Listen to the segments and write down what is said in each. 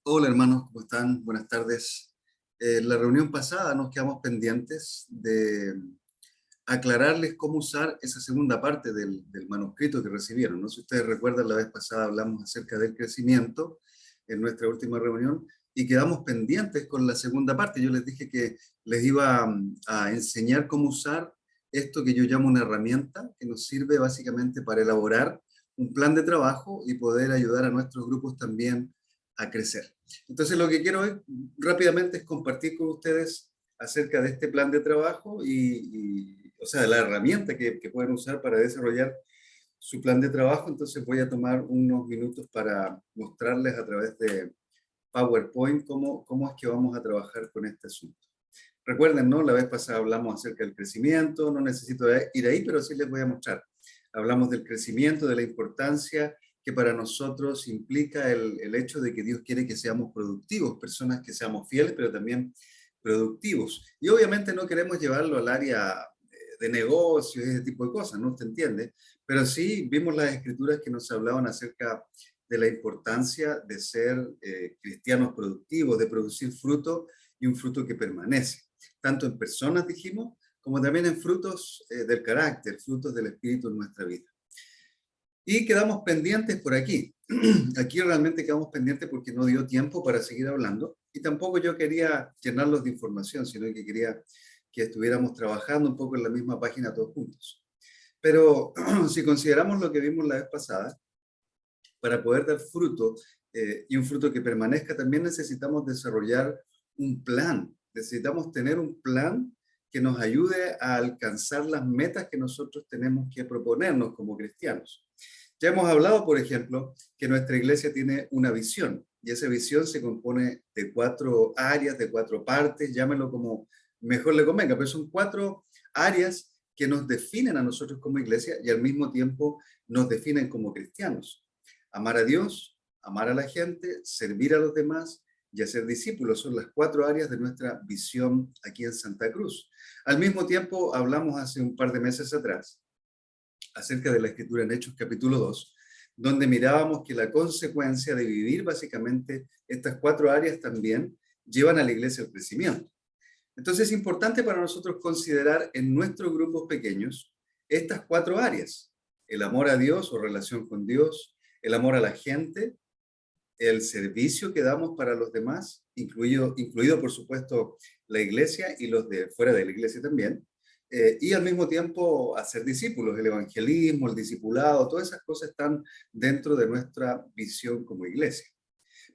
Hola hermanos, ¿cómo están? Buenas tardes. En la reunión pasada nos quedamos pendientes de aclararles cómo usar esa segunda parte del manuscrito que recibieron. No sé si ustedes recuerdan, la vez pasada hablamos acerca del crecimiento en nuestra última reunión y quedamos pendientes con la segunda parte. Yo les dije que les iba a enseñar cómo usar esto que yo llamo una herramienta que nos sirve básicamente para elaborar un plan de trabajo y poder ayudar a nuestros grupos también a crecer. Entonces lo que quiero hoy rápidamente es compartir con ustedes acerca de este plan de trabajo o sea, de la herramienta que pueden usar para desarrollar su plan de trabajo. Entonces voy a tomar unos minutos para mostrarles a través de PowerPoint cómo es que vamos a trabajar con este asunto. Recuerden, ¿no? La vez pasada hablamos acerca del crecimiento, no necesito ir ahí, pero sí les voy a mostrar. Hablamos del crecimiento, de la importancia que para nosotros implica el hecho de que Dios quiere que seamos productivos, personas que seamos fieles, pero también productivos. Y obviamente no queremos llevarlo al área de negocios y ese tipo de cosas, ¿no? ¿Usted entiende? Pero sí vimos las escrituras que nos hablaban acerca de la importancia de ser cristianos productivos, de producir fruto y un fruto que permanece. Tanto en personas, dijimos, como también en frutos del carácter, frutos del espíritu en nuestra vida. Y quedamos pendientes por aquí. Aquí realmente quedamos pendientes porque no dio tiempo para seguir hablando y tampoco yo quería llenarlos de información, sino que quería que estuviéramos trabajando un poco en la misma página todos juntos. Pero si consideramos lo que vimos la vez pasada, para poder dar fruto y un fruto que permanezca, también necesitamos desarrollar un plan. Necesitamos tener un plan que nos ayude a alcanzar las metas que nosotros tenemos que proponernos como cristianos. Ya hemos hablado, por ejemplo, que nuestra iglesia tiene una visión y esa visión se compone de 4 áreas, de 4 partes, llámenlo como mejor le convenga, pero son 4 áreas que nos definen a nosotros como iglesia y al mismo tiempo nos definen como cristianos. Amar a Dios, amar a la gente, servir a los demás y hacer discípulos son las 4 áreas de nuestra visión aquí en Santa Cruz. Al mismo tiempo, hablamos hace un par de meses atrás acerca de la escritura en Hechos capítulo 2, donde mirábamos que la consecuencia de vivir básicamente estas 4 áreas también llevan a la iglesia al crecimiento. Entonces es importante para nosotros considerar en nuestros grupos pequeños estas 4 áreas: el amor a Dios o relación con Dios, el amor a la gente, el servicio que damos para los demás, incluido por supuesto la iglesia y los de fuera de la iglesia también, y al mismo tiempo hacer discípulos, el evangelismo, el discipulado, todas esas cosas están dentro de nuestra visión como iglesia.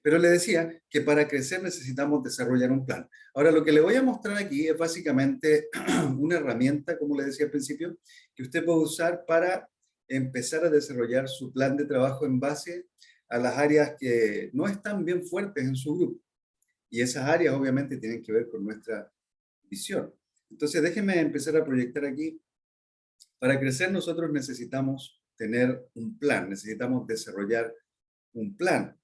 Pero le decía que para crecer necesitamos desarrollar un plan. Ahora, lo que le voy a mostrar aquí es básicamente una herramienta, como le decía al principio, que usted puede usar para empezar a desarrollar su plan de trabajo en base a las áreas que no están bien fuertes en su grupo. Y esas áreas obviamente tienen que ver con nuestra visión. Entonces, déjenme empezar a proyectar aquí. Para crecer nosotros necesitamos tener un plan, necesitamos desarrollar un plan.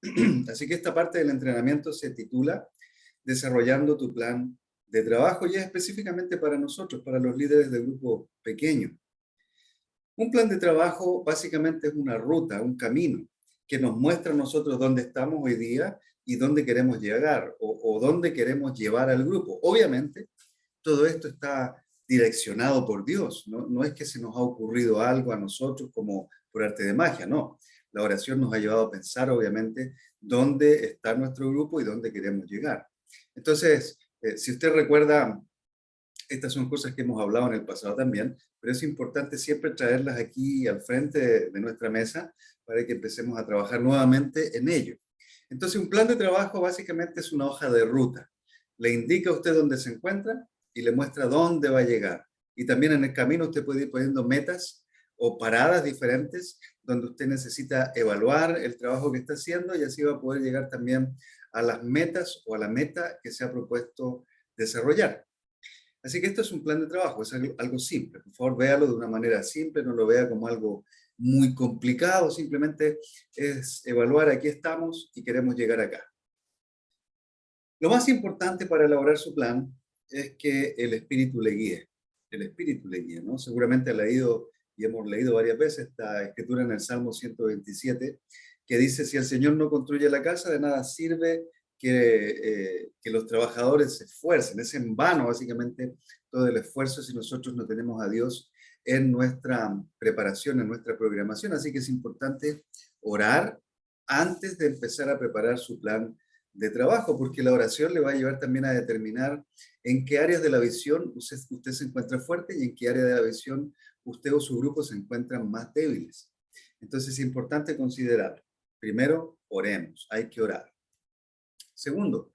Así que esta parte del entrenamiento se titula Desarrollando tu plan de trabajo, y es específicamente para nosotros, para los líderes de grupo pequeño. Un plan de trabajo básicamente es una ruta, un camino que nos muestra a nosotros dónde estamos hoy día y dónde queremos llegar o dónde queremos llevar al grupo. Obviamente, todo esto está direccionado por Dios, ¿no? No es que se nos ha ocurrido algo a nosotros como por arte de magia, no. La oración nos ha llevado a pensar, obviamente, dónde está nuestro grupo y dónde queremos llegar. Entonces, si usted recuerda, estas son cosas que hemos hablado en el pasado también, pero es importante siempre traerlas aquí al frente de nuestra mesa para que empecemos a trabajar nuevamente en ello. Entonces, un plan de trabajo básicamente es una hoja de ruta. Le indica a usted dónde se encuentra y le muestra dónde va a llegar. Y también en el camino usted puede ir poniendo metas o paradas diferentes donde usted necesita evaluar el trabajo que está haciendo y así va a poder llegar también a las metas o a la meta que se ha propuesto desarrollar. Así que esto es un plan de trabajo, es algo simple. Por favor, véalo de una manera simple, no lo vea como algo muy complicado, simplemente es evaluar aquí estamos y queremos llegar acá. Lo más importante para elaborar su plan es que el espíritu le guíe. El espíritu le guíe, ¿no? Seguramente ha leído y hemos leído varias veces esta escritura en el Salmo 127, que dice: si el Señor no construye la casa, de nada sirve que los trabajadores se esfuercen. Es en vano, básicamente, todo el esfuerzo si nosotros no tenemos a Dios en nuestra preparación, en nuestra programación. Así que es importante orar antes de empezar a preparar su plan de trabajo, porque la oración le va a llevar también a determinar en qué áreas de la visión usted se encuentra fuerte y en qué área de la visión usted o su grupo se encuentran más débiles. Entonces es importante considerar, primero, oremos, hay que orar. Segundo,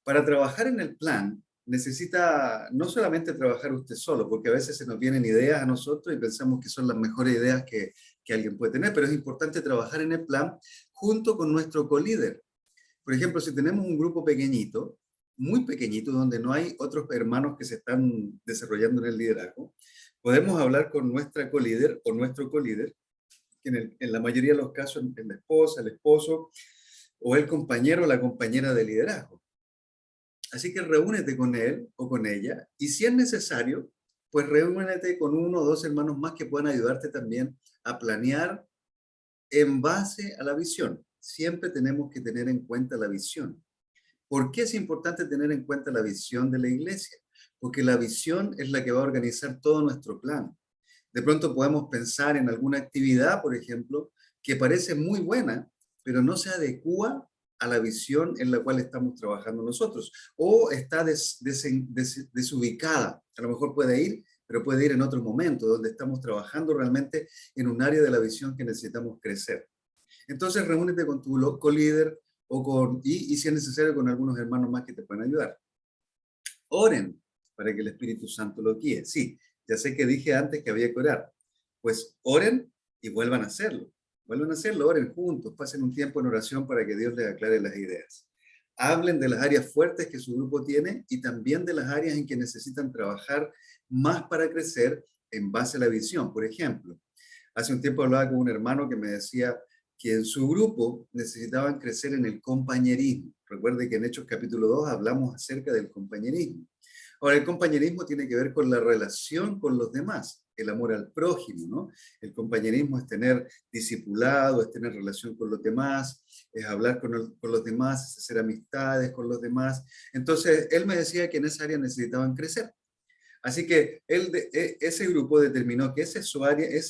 para trabajar en el plan, necesita no solamente trabajar usted solo, porque a veces se nos vienen ideas a nosotros y pensamos que son las mejores ideas que alguien puede tener, pero es importante trabajar en el plan junto con nuestro colíder. Por ejemplo, si tenemos un grupo pequeñito, muy pequeñito, donde no hay otros hermanos que se están desarrollando en el liderazgo, podemos hablar con nuestra colíder o nuestro colíder, que en la mayoría de los casos es la esposa, el esposo o el compañero o la compañera de liderazgo. Así que reúnete con él o con ella y si es necesario, pues reúnete con uno o dos hermanos más que puedan ayudarte también a planear en base a la visión. Siempre tenemos que tener en cuenta la visión. ¿Por qué es importante tener en cuenta la visión de la iglesia? Porque la visión es la que va a organizar todo nuestro plan. De pronto podemos pensar en alguna actividad, por ejemplo, que parece muy buena, pero no se adecúa a la visión en la cual estamos trabajando nosotros, o está desubicada. A lo mejor puede ir, pero puede ir en otro momento, donde estamos trabajando realmente en un área de la visión que necesitamos crecer. Entonces, reúnete con tu co-líder y si es necesario, con algunos hermanos más que te puedan ayudar. Oren para que el Espíritu Santo lo guíe. Sí, ya sé que dije antes que había que orar. Pues oren y vuelvan a hacerlo. Vuelvan a hacerlo, oren juntos, pasen un tiempo en oración para que Dios les aclare las ideas. Hablen de las áreas fuertes que su grupo tiene y también de las áreas en que necesitan trabajar más para crecer en base a la visión. Por ejemplo, hace un tiempo hablaba con un hermano que me decía que en su grupo necesitaban crecer en el compañerismo. Recuerde que en Hechos capítulo 2 hablamos acerca del compañerismo. Ahora, el compañerismo tiene que ver con la relación con los demás, el amor al prójimo, ¿no? El compañerismo es tener discipulado, es tener relación con los demás, es hablar con los demás, es hacer amistades con los demás. Entonces, él me decía que en esa área necesitaban crecer. Así que ese grupo determinó que esa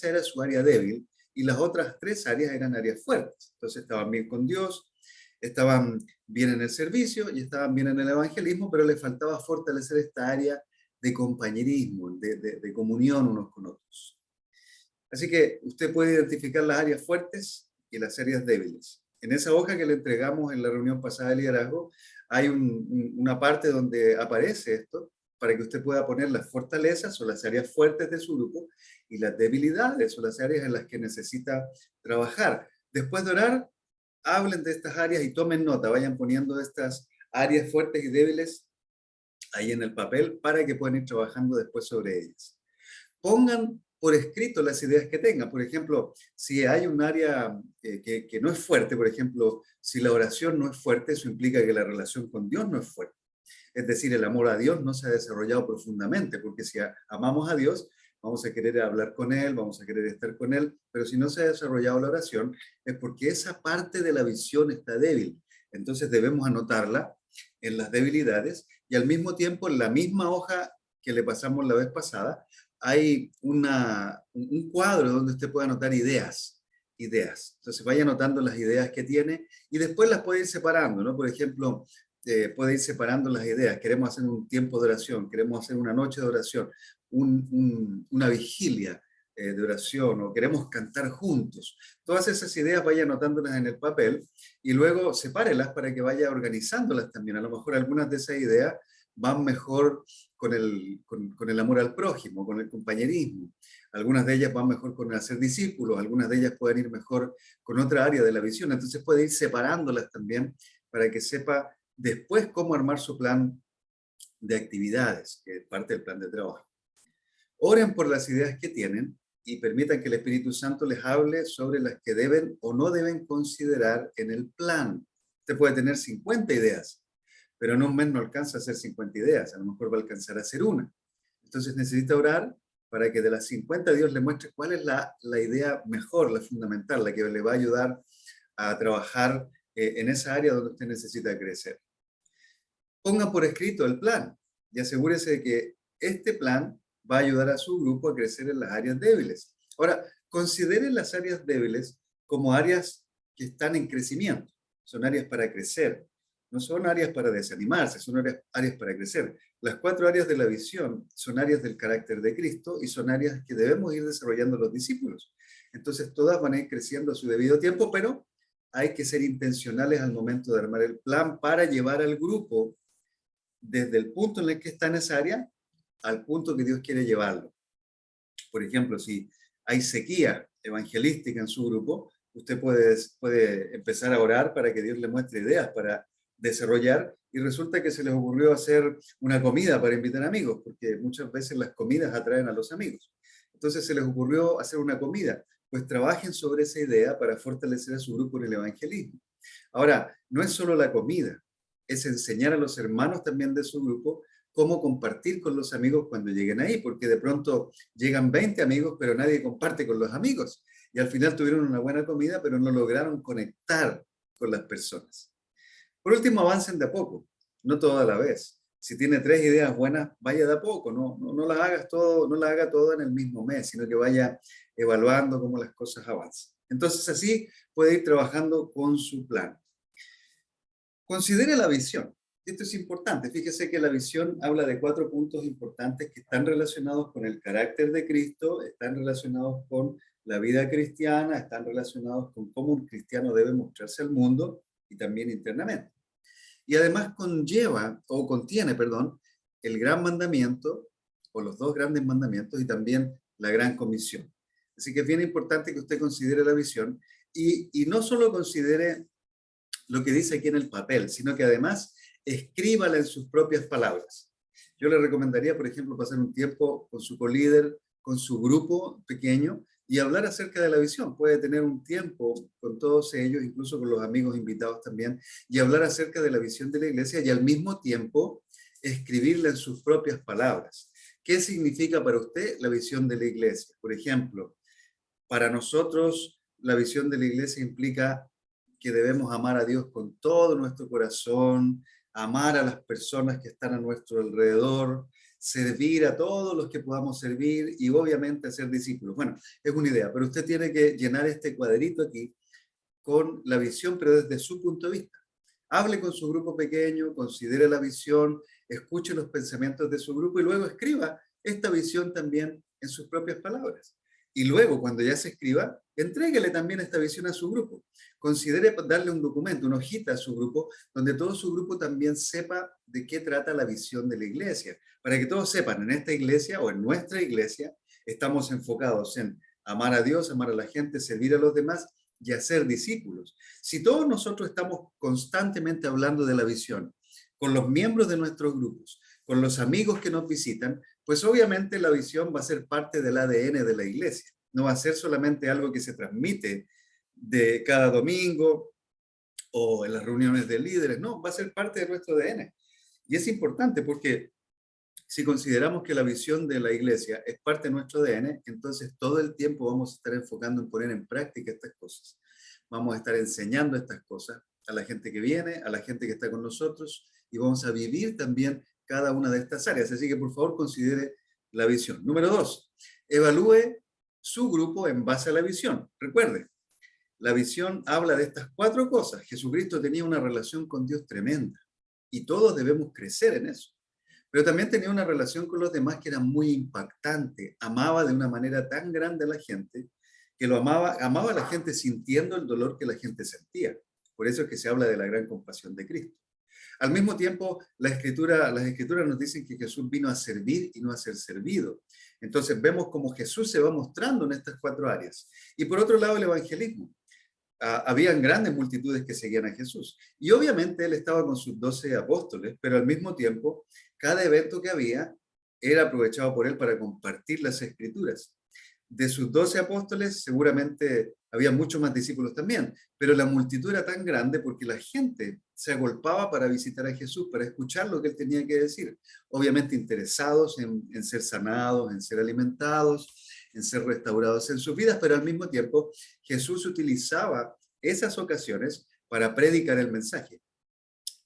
era su área débil y las otras tres áreas eran áreas fuertes. Entonces estaban bien con Dios, estaban bien en el servicio y estaban bien en el evangelismo, pero les faltaba fortalecer esta área de compañerismo, de comunión unos con otros. Así que usted puede identificar las áreas fuertes y las áreas débiles. En esa hoja que le entregamos en la reunión pasada de liderazgo, hay una parte donde aparece esto para que usted pueda poner las fortalezas o las áreas fuertes de su grupo y las debilidades o las áreas en las que necesita trabajar. Después de orar, hablen de estas áreas y tomen nota, vayan poniendo estas áreas fuertes y débiles ahí en el papel para que puedan ir trabajando después sobre ellas. Pongan por escrito las ideas que tengan. Por ejemplo, si hay un área que no es fuerte, por ejemplo, si la oración no es fuerte, eso implica que la relación con Dios no es fuerte. Es decir, el amor a Dios no se ha desarrollado profundamente, porque si amamos a Dios, vamos a querer hablar con Él, vamos a querer estar con Él, pero si no se ha desarrollado la oración, es porque esa parte de la visión está débil. Entonces debemos anotarla en las debilidades y al mismo tiempo en la misma hoja que le pasamos la vez pasada, hay un cuadro donde usted puede anotar ideas. Entonces vaya anotando las ideas que tiene y después las puede ir separando, ¿no? Por ejemplo, puede ir separando las ideas. Queremos hacer un tiempo de oración, queremos hacer una noche de oración, una vigilia de oración o queremos cantar juntos. Todas esas ideas vaya anotándolas en el papel y luego sepárelas para que vaya organizándolas también. A lo mejor algunas de esas ideas van mejor con el amor al prójimo, con el compañerismo. Algunas de ellas van mejor con el hacer discípulos, algunas de ellas pueden ir mejor con otra área de la visión. Entonces puede ir separándolas también para que sepa después cómo armar su plan de actividades, que es parte del plan de trabajo. Oren por las ideas que tienen y permitan que el Espíritu Santo les hable sobre las que deben o no deben considerar en el plan. Usted puede tener 50 ideas, pero en un mes no alcanza a hacer 50 ideas, a lo mejor va a alcanzar a hacer una. Entonces necesita orar para que de las 50 Dios le muestre cuál es la idea mejor, la fundamental, la que le va a ayudar a trabajar en esa área donde usted necesita crecer. Ponga por escrito el plan y asegúrese de que este plan va a ayudar a su grupo a crecer en las áreas débiles. Ahora, considere las áreas débiles como áreas que están en crecimiento. Son áreas para crecer. No son áreas para desanimarse, son áreas para crecer. Las 4 áreas de la visión son áreas del carácter de Cristo y son áreas que debemos ir desarrollando los discípulos. Entonces, todas van a ir creciendo a su debido tiempo, pero hay que ser intencionales al momento de armar el plan para llevar al grupo desde el punto en el que está en esa área al punto que Dios quiere llevarlo. Por ejemplo, si hay sequía evangelística en su grupo, usted puede empezar a orar para que Dios le muestre ideas para desarrollar, y resulta que se les ocurrió hacer una comida para invitar amigos, porque muchas veces las comidas atraen a los amigos. Entonces se les ocurrió hacer una comida. Pues trabajen sobre esa idea para fortalecer a su grupo en el evangelismo. Ahora, no es solo la comida, es enseñar a los hermanos también de su grupo cómo compartir con los amigos cuando lleguen ahí, porque de pronto llegan 20 amigos, pero nadie comparte con los amigos. Y al final tuvieron una buena comida, pero no lograron conectar con las personas. Por último, avancen de a poco, no todo a la vez. Si tiene 3 ideas buenas, vaya de a poco, no las hagas todo, no las haga todo en el mismo mes, sino que vaya evaluando cómo las cosas avanzan. Entonces así puede ir trabajando con su plan. Considere la visión. Esto es importante. Fíjese que la visión habla de 4 puntos importantes que están relacionados con el carácter de Cristo, están relacionados con la vida cristiana, están relacionados con cómo un cristiano debe mostrarse al mundo y también internamente. Y además contiene, el gran mandamiento, o los 2 grandes mandamientos, y también la gran comisión. Así que es bien importante que usted considere la visión y no solo considere lo que dice aquí en el papel, sino que además escríbala en sus propias palabras. Yo le recomendaría, por ejemplo, pasar un tiempo con su colíder, con su grupo pequeño, y hablar acerca de la visión. Puede tener un tiempo con todos ellos, incluso con los amigos invitados también, y hablar acerca de la visión de la iglesia y al mismo tiempo escribirla en sus propias palabras. ¿Qué significa para usted la visión de la iglesia? Por ejemplo, para nosotros la visión de la iglesia implica que debemos amar a Dios con todo nuestro corazón, amar a las personas que están a nuestro alrededor, servir a todos los que podamos servir y obviamente ser discípulos. Bueno, es una idea, pero usted tiene que llenar este cuadrito aquí con la visión, pero desde su punto de vista. Hable con su grupo pequeño, considere la visión, escuche los pensamientos de su grupo y luego escriba esta visión también en sus propias palabras. Y luego, cuando ya se escriba, entréguele también esta visión a su grupo. Considere darle un documento, una hojita a su grupo, donde todo su grupo también sepa de qué trata la visión de la iglesia, para que todos sepan, en esta iglesia o en nuestra iglesia, estamos enfocados en amar a Dios, amar a la gente, servir a los demás y hacer discípulos. Si todos nosotros estamos constantemente hablando de la visión, con los miembros de nuestros grupos, con los amigos que nos visitan, pues obviamente la visión va a ser parte del ADN de la iglesia. No va a ser solamente algo que se transmite de cada domingo o en las reuniones de líderes, no, va a ser parte de nuestro ADN. Y es importante porque si consideramos que la visión de la iglesia es parte de nuestro ADN, entonces todo el tiempo vamos a estar enfocando en poner en práctica estas cosas. Vamos a estar enseñando estas cosas a la gente que viene, a la gente que está con nosotros, y vamos a vivir también cada una de estas áreas. Así que por favor considere la visión. Número 2, evalúe su grupo en base a la visión. Recuerde, la visión habla de estas 4 cosas. Jesucristo tenía una relación con Dios tremenda y todos debemos crecer en eso. Pero también tenía una relación con los demás que era muy impactante. Amaba de una manera tan grande a la gente que amaba a la gente sintiendo el dolor que la gente sentía. Por eso es que se habla de la gran compasión de Cristo. Al mismo tiempo, las escrituras nos dicen que Jesús vino a servir y no a ser servido. Entonces vemos cómo Jesús se va mostrando en estas 4 áreas. Y por otro lado, el evangelismo. Habían grandes multitudes que seguían a Jesús. Y obviamente él estaba con sus 12 apóstoles, pero al mismo tiempo, cada evento que había era aprovechado por él para compartir las escrituras. De sus 12 apóstoles, seguramente había muchos más discípulos también, pero la multitud era tan grande porque la gente se agolpaba para visitar a Jesús, para escuchar lo que él tenía que decir. Obviamente interesados en ser sanados, en ser alimentados, en ser restaurados en sus vidas, pero al mismo tiempo Jesús utilizaba esas ocasiones para predicar el mensaje.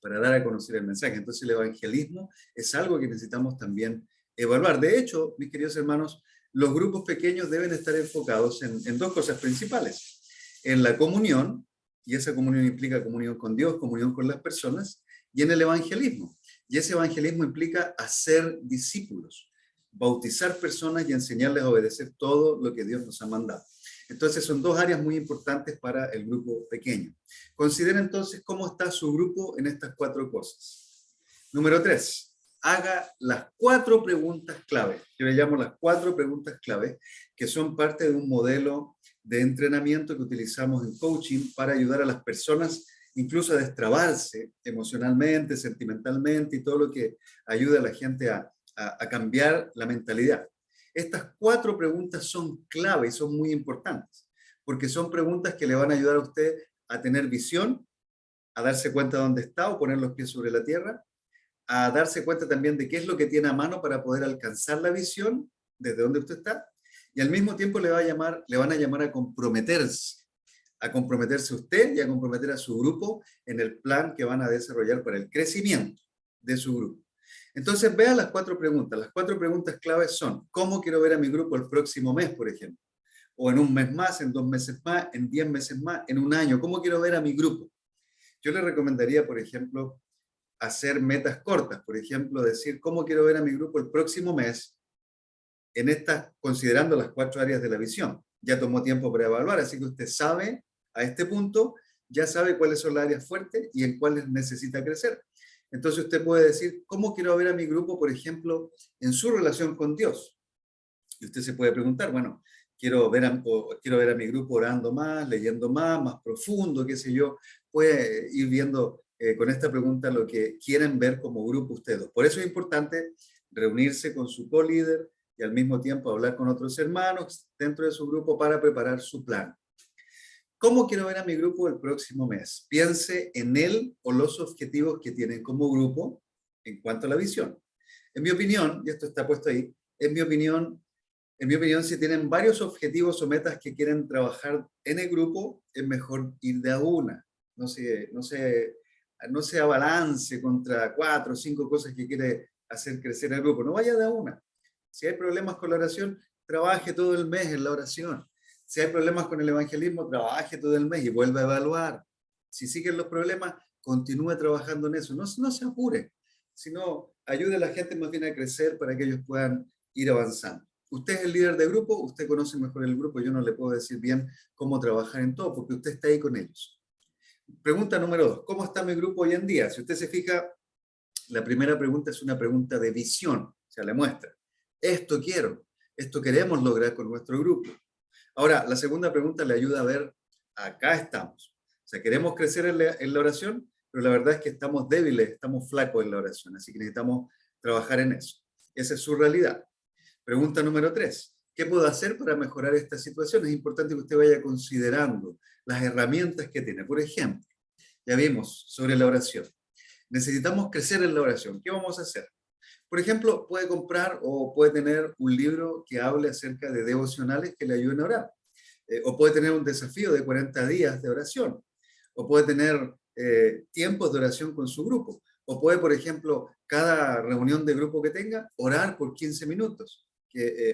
para dar a conocer el mensaje. Entonces el evangelismo es algo que necesitamos también evaluar. De hecho, mis queridos hermanos, los grupos pequeños deben estar enfocados en dos cosas principales. En la comunión, y esa comunión implica comunión con Dios, comunión con las personas, y en el evangelismo. Y ese evangelismo implica hacer discípulos, bautizar personas y enseñarles a obedecer todo lo que Dios nos ha mandado. Entonces son dos áreas muy importantes para el grupo pequeño. Considera entonces cómo está su grupo en estas cuatro cosas. Número 3, haga las 4 preguntas clave. Yo le llamo las 4 preguntas clave, que son parte de un modelo de entrenamiento que utilizamos en coaching para ayudar a las personas incluso a destrabarse emocionalmente, sentimentalmente y todo lo que ayuda a la gente a cambiar la mentalidad. Estas 4 preguntas son clave y son muy importantes, porque son preguntas que le van a ayudar a usted a tener visión, a darse cuenta de dónde está o poner los pies sobre la tierra, a darse cuenta también de qué es lo que tiene a mano para poder alcanzar la visión desde donde usted está, y al mismo tiempo le van a llamar a comprometerse usted y a comprometer a su grupo en el plan que van a desarrollar para el crecimiento de su grupo. Entonces, vea las 4 preguntas. Las 4 preguntas claves son: ¿cómo quiero ver a mi grupo el próximo mes, por ejemplo? O en un mes más, en 2 meses más, en 10 meses más, en un año. ¿Cómo quiero ver a mi grupo? Yo le recomendaría, por ejemplo, hacer metas cortas. Por ejemplo, decir: ¿cómo quiero ver a mi grupo el próximo mes? En estas, considerando las 4 áreas de la visión. Ya tomó tiempo para evaluar, así que usted sabe, a este punto, ya sabe cuáles son las áreas fuertes y en cuáles necesita crecer. Entonces usted puede decir: ¿cómo quiero ver a mi grupo, por ejemplo, en su relación con Dios? Y usted se puede preguntar, bueno, quiero ver a mi grupo orando más, leyendo más profundo, qué sé yo. Puede ir viendo con esta pregunta lo que quieren ver como grupo ustedes. Por eso es importante reunirse con su co-líder y al mismo tiempo hablar con otros hermanos dentro de su grupo para preparar su plan. ¿Cómo quiero ver a mi grupo el próximo mes? Piense en él o los objetivos que tienen como grupo en cuanto a la visión. En mi opinión, y esto está puesto ahí, en mi opinión, si tienen varios objetivos o metas que quieren trabajar en el grupo, es mejor ir de a una. No se abalance contra 4 o 5 cosas que quiere hacer crecer el grupo. No vaya de a una. Si hay problemas con la oración, trabaje todo el mes en la oración. Si hay problemas con el evangelismo, trabaje todo el mes y vuelva a evaluar. Si siguen los problemas, continúe trabajando en eso. No se apure, sino ayude a la gente más bien a crecer para que ellos puedan ir avanzando. Usted es el líder de grupo, usted conoce mejor el grupo, yo no le puedo decir bien cómo trabajar en todo, porque usted está ahí con ellos. Pregunta número 2, ¿cómo está mi grupo hoy en día? Si usted se fija, la primera pregunta es una pregunta de visión, o sea, le muestra: esto quiero, esto queremos lograr con nuestro grupo. Ahora, la segunda pregunta le ayuda a ver: acá estamos. O sea, queremos crecer en la oración, pero la verdad es que estamos débiles, estamos flacos en la oración, así que necesitamos trabajar en eso. Esa es su realidad. Pregunta número 3, ¿qué puedo hacer para mejorar esta situación? Es importante que usted vaya considerando las herramientas que tiene. Por ejemplo, ya vimos sobre la oración. Necesitamos crecer en la oración. ¿Qué vamos a hacer? Por ejemplo, puede comprar o puede tener un libro que hable acerca de devocionales que le ayuden a orar. O puede tener un desafío de 40 días de oración. O puede tener tiempos de oración con su grupo. O puede, por ejemplo, cada reunión de grupo que tenga, orar por 15 minutos.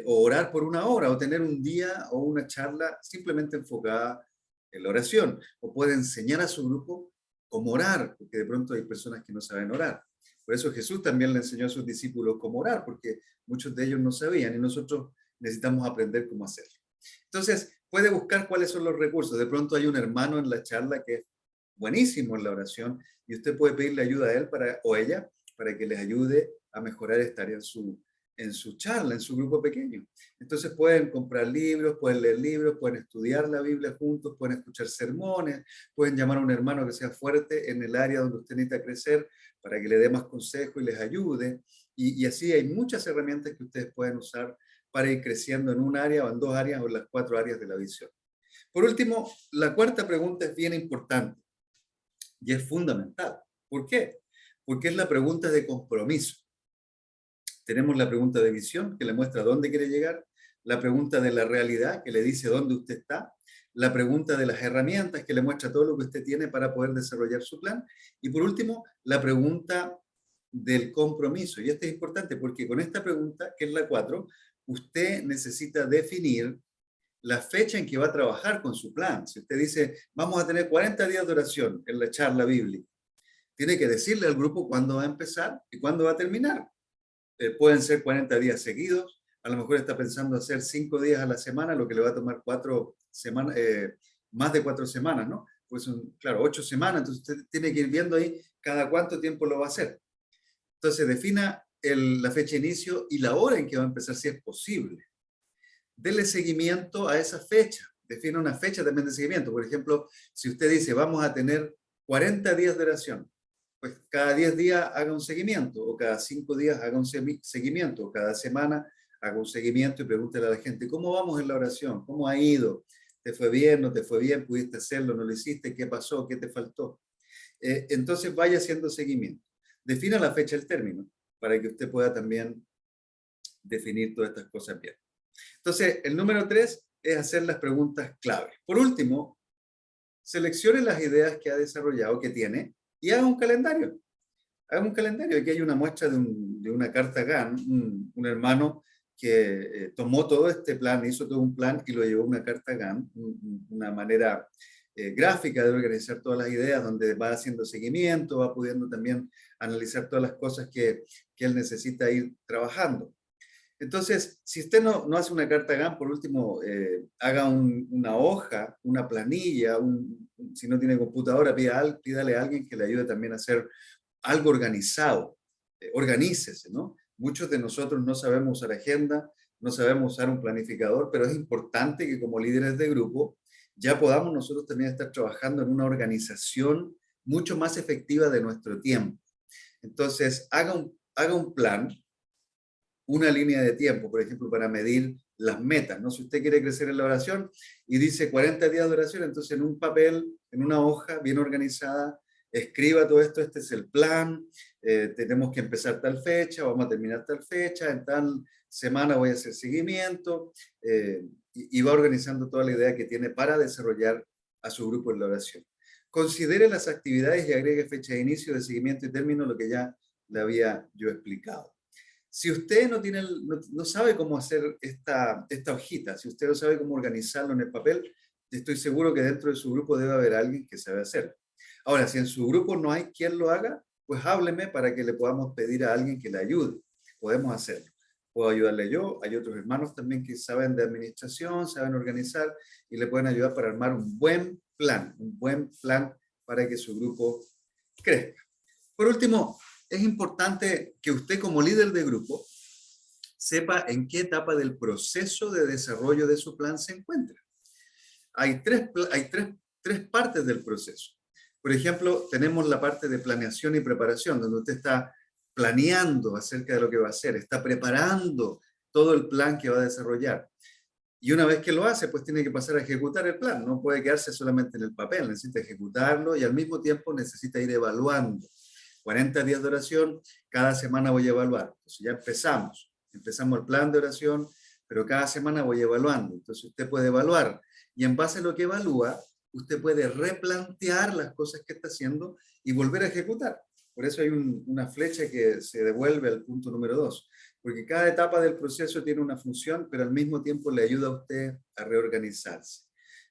O orar por 1 hora. O tener un día o una charla simplemente enfocada en la oración. O puede enseñar a su grupo cómo orar, porque de pronto hay personas que no saben orar. Por eso Jesús también le enseñó a sus discípulos cómo orar, porque muchos de ellos no sabían y nosotros necesitamos aprender cómo hacerlo. Entonces, puede buscar cuáles son los recursos. De pronto hay un hermano en la charla que es buenísimo en la oración y usted puede pedirle ayuda a él o a ella para que les ayude a mejorar esta área en su charla, en su grupo pequeño. Entonces pueden comprar libros, pueden leer libros, pueden estudiar la Biblia juntos, pueden escuchar sermones, pueden llamar a un hermano que sea fuerte en el área donde usted necesita crecer para que le dé más consejo y les ayude. Y así hay muchas herramientas que ustedes pueden usar para ir creciendo en un área o en 2 áreas o en las 4 áreas de la visión. Por último, la cuarta pregunta es bien importante y es fundamental. ¿Por qué? Porque es la pregunta de compromiso. Tenemos la pregunta de visión, que le muestra dónde quiere llegar, la pregunta de la realidad, que le dice dónde usted está, la pregunta de las herramientas que le muestra todo lo que usted tiene para poder desarrollar su plan. Y por último, la pregunta del compromiso. Y esto es importante porque con esta pregunta, que es la 4, usted necesita definir la fecha en que va a trabajar con su plan. Si usted dice, vamos a tener 40 días de oración en la charla bíblica, tiene que decirle al grupo cuándo va a empezar y cuándo va a terminar. Pueden ser 40 días seguidos, a lo mejor está pensando hacer 5 días a la semana, lo que le va a tomar 4 semanas, más de 4 semanas, ¿no? Pues son, claro, 8 semanas, entonces usted tiene que ir viendo ahí cada cuánto tiempo lo va a hacer. Entonces defina la fecha de inicio y la hora en que va a empezar, si es posible. Dele seguimiento a esa fecha, defina una fecha también de seguimiento. Por ejemplo, si usted dice, vamos a tener 40 días de oración, pues cada 10 días haga un seguimiento, o cada 5 días haga un seguimiento, o cada semana haga un seguimiento y pregúntele a la gente, ¿cómo vamos en la oración? ¿Cómo ha ido? ¿Te fue bien? ¿No te fue bien? ¿Pudiste hacerlo? ¿No lo hiciste? ¿Qué pasó? ¿Qué te faltó? Entonces vaya haciendo seguimiento. Defina la fecha, el término, para que usted pueda también definir todas estas cosas bien. Entonces, el número 3 es hacer las preguntas claves. Por último, seleccione las ideas que ha desarrollado, que tiene, y haga un calendario. Haga un calendario. Aquí hay una muestra de una carta GAN, un hermano que tomó todo este plan, hizo todo un plan y lo llevó a una carta GAN, una manera gráfica de organizar todas las ideas, donde va haciendo seguimiento, va pudiendo también analizar todas las cosas que él necesita ir trabajando. Entonces, si usted no hace una carta GAN, por último, haga una hoja, una planilla, si no tiene computadora, pídale a alguien que le ayude también a hacer algo organizado. Organícese, ¿no? Muchos de nosotros no sabemos usar agenda, no sabemos usar un planificador, pero es importante que como líderes de grupo ya podamos nosotros también estar trabajando en una organización mucho más efectiva de nuestro tiempo. Entonces, haga un plan, una línea de tiempo, por ejemplo, para medir las metas, ¿no? Si usted quiere crecer en la oración y dice 40 días de oración, entonces en un papel, en una hoja bien organizada, escriba todo esto, este es el plan, tenemos que empezar tal fecha, vamos a terminar tal fecha, en tal semana voy a hacer seguimiento, y va organizando toda la idea que tiene para desarrollar a su grupo en la oración. Considere las actividades y agregue fecha de inicio, de seguimiento y término, lo que ya le había yo explicado. Si usted no sabe cómo hacer esta hojita, si usted no sabe cómo organizarlo en el papel, estoy seguro que dentro de su grupo debe haber alguien que sabe hacerlo. Ahora, si en su grupo no hay quien lo haga, pues hábleme para que le podamos pedir a alguien que le ayude. Podemos hacerlo. Puedo ayudarle yo, hay otros hermanos también que saben de administración, saben organizar y le pueden ayudar para armar un buen plan para que su grupo crezca. Por último, es importante que usted como líder de grupo sepa en qué etapa del proceso de desarrollo de su plan se encuentra. Hay tres partes del proceso. Por ejemplo, tenemos la parte de planeación y preparación, donde usted está planeando acerca de lo que va a hacer, está preparando todo el plan que va a desarrollar. Y una vez que lo hace, pues tiene que pasar a ejecutar el plan. No puede quedarse solamente en el papel, necesita ejecutarlo y al mismo tiempo necesita ir evaluando. 40 días de oración, cada semana voy a evaluar. Entonces ya empezamos el plan de oración, pero cada semana voy evaluando. Entonces usted puede evaluar y en base a lo que evalúa, usted puede replantear las cosas que está haciendo y volver a ejecutar. Por eso hay una flecha que se devuelve al punto número 2, porque cada etapa del proceso tiene una función, pero al mismo tiempo le ayuda a usted a reorganizarse.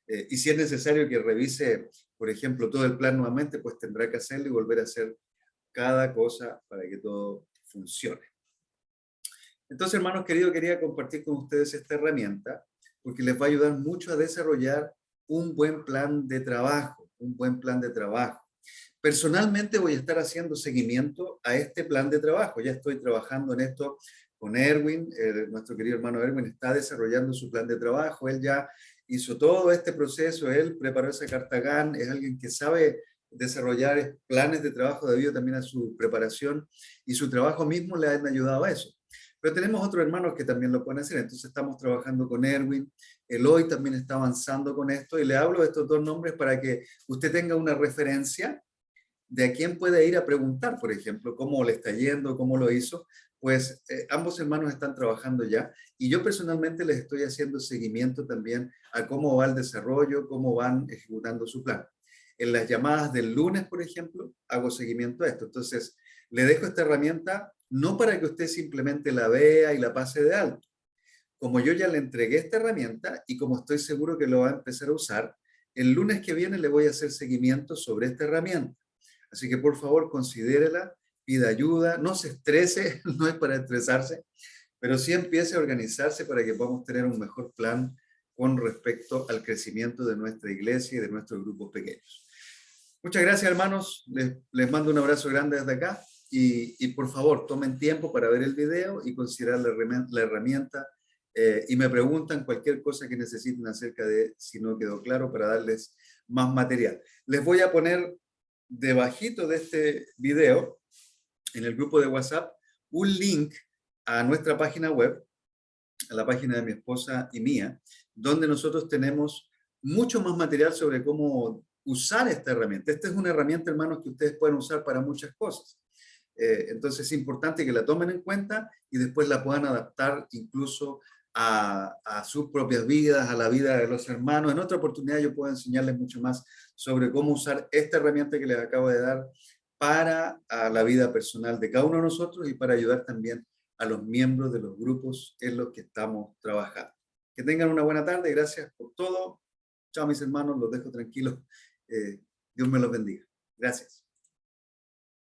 Y si es necesario que revise, por ejemplo, todo el plan nuevamente, pues tendrá que hacerlo y volver a hacer cada cosa para que todo funcione. Entonces, hermanos queridos, quería compartir con ustedes esta herramienta porque les va a ayudar mucho a desarrollar un buen plan de trabajo, Personalmente voy a estar haciendo seguimiento a este plan de trabajo. Ya estoy trabajando en esto con Erwin, nuestro querido hermano Erwin está desarrollando su plan de trabajo. Él ya hizo todo este proceso, él preparó esa carta GAN, es alguien que sabe desarrollar planes de trabajo debido también a su preparación y su trabajo mismo le han ayudado a eso. Pero tenemos otros hermanos que también lo pueden hacer, entonces estamos trabajando con Erwin, Eloy también está avanzando con esto y le hablo de estos dos nombres para que usted tenga una referencia de a quién puede ir a preguntar, por ejemplo, cómo le está yendo, cómo lo hizo, pues ambos hermanos están trabajando ya y yo personalmente les estoy haciendo seguimiento también a cómo va el desarrollo, cómo van ejecutando su plan. En las llamadas del lunes, por ejemplo, hago seguimiento a esto. Entonces, le dejo esta herramienta no para que usted simplemente la vea y la pase de alto. Como yo ya le entregué esta herramienta y como estoy seguro que lo va a empezar a usar, el lunes que viene le voy a hacer seguimiento sobre esta herramienta. Así que por favor considérela, pida ayuda, no se estrese, no es para estresarse, pero sí empiece a organizarse para que podamos tener un mejor plan con respecto al crecimiento de nuestra iglesia y de nuestros grupos pequeños. Muchas gracias, hermanos. Les mando un abrazo grande desde acá y por favor tomen tiempo para ver el video y considerar la herramienta y me preguntan cualquier cosa que necesiten acerca de si no quedó claro para darles más material. Les voy a poner debajito de este video, en el grupo de WhatsApp, un link a nuestra página web, a la página de mi esposa y mía, donde nosotros tenemos mucho más material sobre cómo usar esta herramienta. Esta es una herramienta, hermanos, que ustedes pueden usar para muchas cosas. Entonces es importante que la tomen en cuenta y después la puedan adaptar incluso a sus propias vidas, a la vida de los hermanos. En otra oportunidad yo puedo enseñarles mucho más sobre cómo usar esta herramienta que les acabo de dar para la vida personal de cada uno de nosotros y para ayudar también a los miembros de los grupos en los que estamos trabajando. Que tengan una buena tarde, gracias por todo. Chao mis hermanos, los dejo tranquilos. Dios me los bendiga. Gracias.